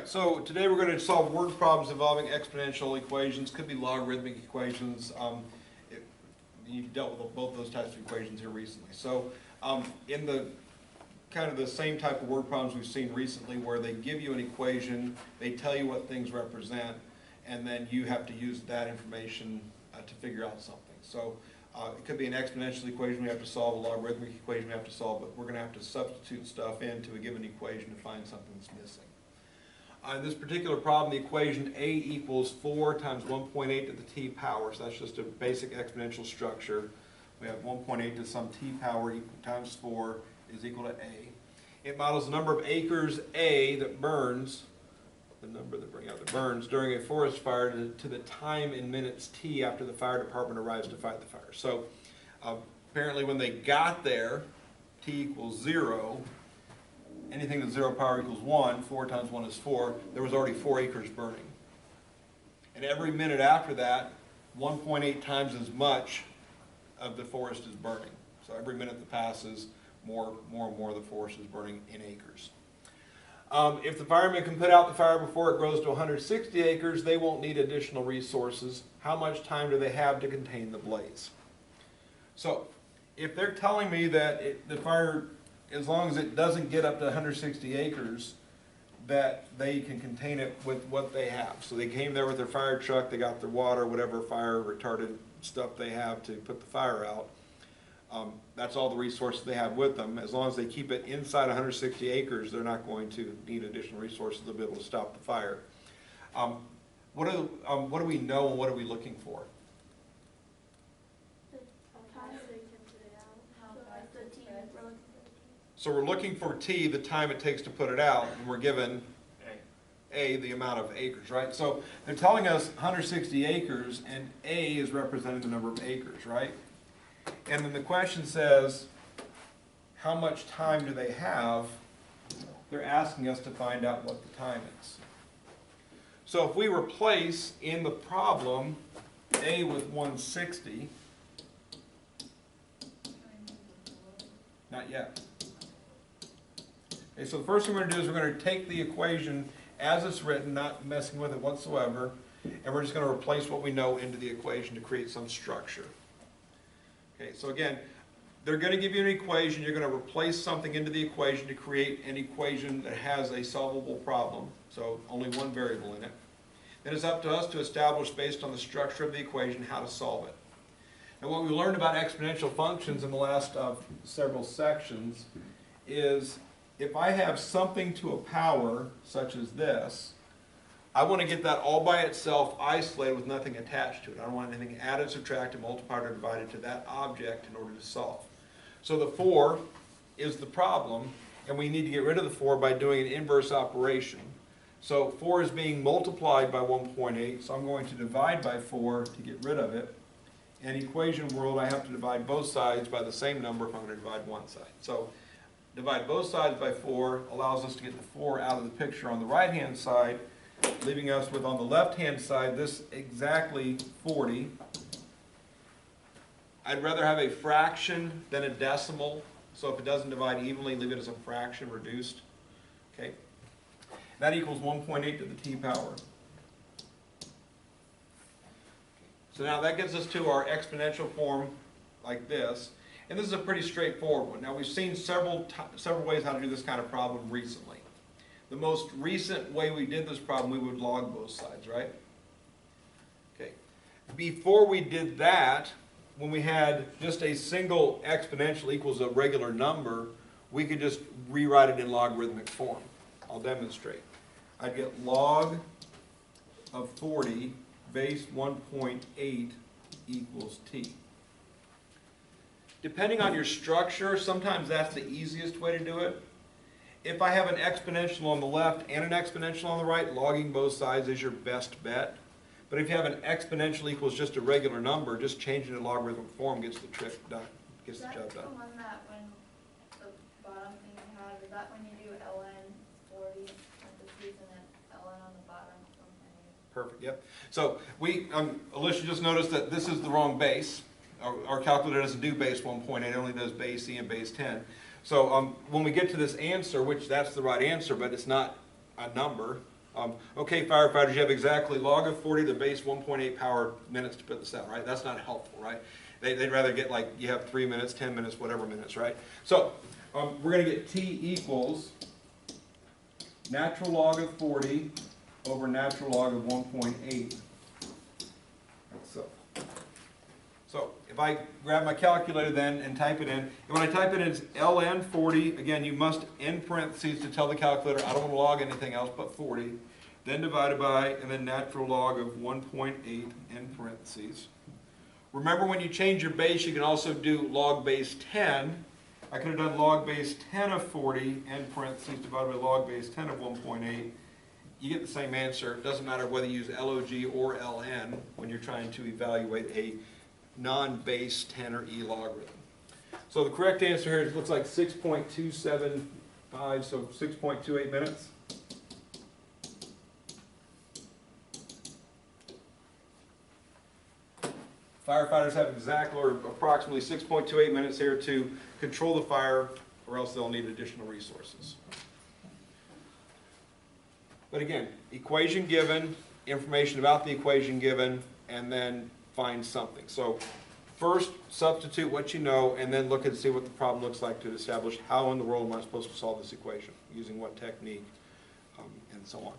Alright, so today we're going to solve word problems involving exponential equations, could be logarithmic equations. You've dealt with both those types of equations here recently. So in the kind of the same type of word problems we've seen recently where they give you an equation, they tell you what things represent, and then you have to use that information to figure out something. So it could be an exponential equation we have to solve, a logarithmic equation we have to solve, but we're going to have to substitute stuff into a given equation to find something that's missing. In this particular problem, the equation a equals 4 times 1.8 to the t power. So that's just a basic exponential structure. We have 1.8 to some t power times 4 is equal to a. It models the number of acres A that burns, the number that burns during a forest fire to the time in minutes t after the fire department arrives to fight the fire. So apparently when they got there, t equals 0. Anything that's 0 power equals 1, 4 times 1 is 4, there was already 4 acres burning. And every minute after that, 1.8 times as much of the forest is burning. So every minute that passes, more and more of the forest is burning in acres. If the firemen can put out the fire before it grows to 160 acres, they won't need additional resources. How much time do they have to contain the blaze? So if they're telling me that the fire, as long as it doesn't get up to 160 acres, that they can contain it with what they have. So they came there with their fire truck, they got their water, whatever fire retardant stuff they have to put the fire out. That's all the resources they have with them. As long as they keep it inside 160 acres, they're not going to need additional resources. They'll be able to stop the fire. What do we know and what are we looking for? So we're looking for t, the time it takes to put it out, and we're given a, the amount of acres, right? So they're telling us 160 acres, and a is representing the number of acres, right? And then the question says, how much time do they have? They're asking us to find out what the time is. So if we replace in the problem a with 160, not yet. Okay, so the first thing we're going to do is we're going to take the equation as it's written, not messing with it whatsoever, and we're just going to replace what we know into the equation to create some structure. Okay, so again, they're going to give you an equation, you're going to replace something into the equation to create an equation that has a solvable problem, so only one variable in it. Then it's up to us to establish, based on the structure of the equation, how to solve it. And what we learned about exponential functions in the last several sections is if I have something to a power, such as this, I want to get that all by itself, isolated with nothing attached to it. I don't want anything added, subtracted, multiplied, or divided to that object in order to solve. So the 4 is the problem, and we need to get rid of the 4 by doing an inverse operation. So 4 is being multiplied by 1.8, so I'm going to divide by 4 to get rid of it. In equation world, I have to divide both sides by the same number if I'm going to divide one side. So divide both sides by 4 allows us to get the 4 out of the picture on the right-hand side, leaving us with, on the left-hand side, this exactly 40. I'd rather have a fraction than a decimal, so if it doesn't divide evenly, leave it as a fraction reduced. Okay, that equals 1.8 to the t power. So now that gets us to our exponential form like this. And this is a pretty straightforward one. Now we've seen several ways how to do this kind of problem recently. The most recent way we did this problem, we would log both sides, right? Okay. Before we did that, when we had just a single exponential equals a regular number, we could just rewrite it in logarithmic form. I'll demonstrate. I'd get log of 40 base 1.8 equals t. Depending on your structure, sometimes that's the easiest way to do it. If I have an exponential on the left and an exponential on the right, logging both sides is your best bet. But if you have an exponential equals just a regular number, just changing it to logarithmic form gets the trick done, gets the job done. Is that the one that when the bottom thing you had, is that when you do ln 40 parentheses and then ln on the bottom? Perfect, yep. So we, Alicia just noticed that this is the wrong base. Our calculator doesn't do base 1.8, it only does base e and base 10. So when we get to this answer, which that's the right answer, but it's not a number, Okay, firefighters, you have exactly log of 40 to the base 1.8 power minutes to put this out, right? That's not helpful, right? They'd rather get like, you have 3 minutes, 10 minutes, whatever minutes, right? So, we're gonna get T equals natural log of 40 over natural log of 1.8. So if I grab my calculator then and type it in, and when I type it in, it's ln 40, again, you must in parentheses to tell the calculator, I don't want to log anything else but 40, then divided by, and then natural log of 1.8 in parentheses. Remember, when you change your base, you can also do log base 10. I could have done log base 10 of 40 in parentheses divided by log base 10 of 1.8. You get the same answer. It doesn't matter whether you use log or ln when you're trying to evaluate a non-base 10 or e logarithm. So the correct answer here looks like 6.275, so 6.28 minutes. Firefighters have exactly or approximately 6.28 minutes here to control the fire, or else they'll need additional resources. But again, equation given, information about the equation given, and then find something. So first, substitute what you know, and then look and see what the problem looks like to establish how in the world am I supposed to solve this equation, using what technique, and so on.